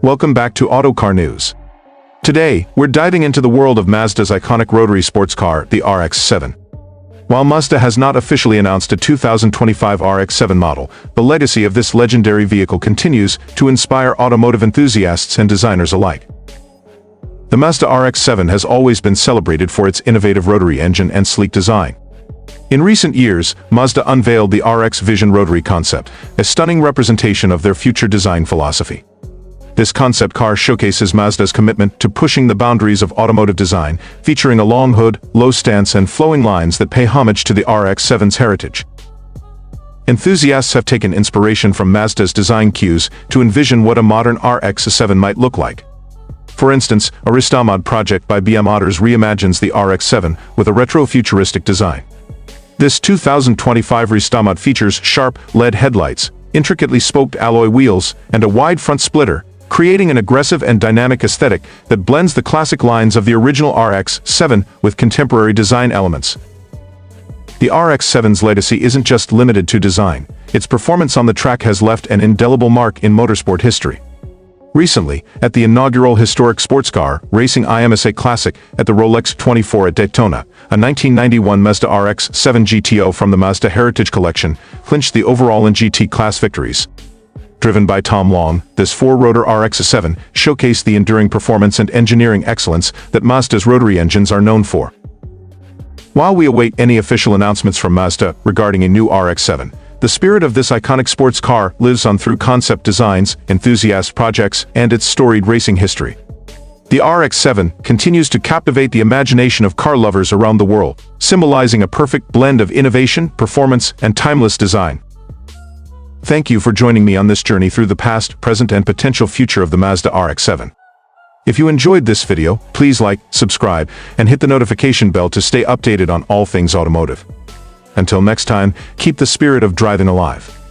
Welcome back to Autocar News. Today, we're diving into the world of Mazda's iconic rotary sports car, the RX-7. While Mazda has not officially announced a 2025 RX-7 model, the legacy of this legendary vehicle continues to inspire automotive enthusiasts and designers alike. The Mazda RX-7 has always been celebrated for its innovative rotary engine and sleek design. In recent years, Mazda unveiled the RX Vision rotary concept, a stunning representation of their future design philosophy. This concept car showcases Mazda's commitment to pushing the boundaries of automotive design, featuring a long hood, low stance and flowing lines that pay homage to the RX-7's heritage. Enthusiasts have taken inspiration from Mazda's design cues to envision what a modern RX-7 might look like. For instance, a Ristamod project by BM Motors reimagines the RX-7 with a retro-futuristic design. This 2025 Ristamod features sharp, LED headlights, intricately spoked alloy wheels, and a wide front splitter, creating an aggressive and dynamic aesthetic that blends the classic lines of the original RX-7 with contemporary design elements. The RX-7's legacy isn't just limited to design. Its performance on the track has left an indelible mark in motorsport history. Recently, at the inaugural historic sports car racing IMSA Classic at the Rolex 24 at Daytona, a 1991 Mazda RX-7 GTO from the Mazda Heritage Collection clinched the overall and GT class victories. Driven by Tom Long, this four-rotor RX-7 showcased the enduring performance and engineering excellence that Mazda's rotary engines are known for. While we await any official announcements from Mazda regarding a new RX-7, the spirit of this iconic sports car lives on through concept designs, enthusiast projects, and its storied racing history. The RX-7 continues to captivate the imagination of car lovers around the world, symbolizing a perfect blend of innovation, performance, and timeless design. Thank you for joining me on this journey through the past, present, and potential future of the Mazda RX-7. If you enjoyed this video, please like, subscribe, and hit the notification bell to stay updated on all things automotive. Until next time, keep the spirit of driving alive.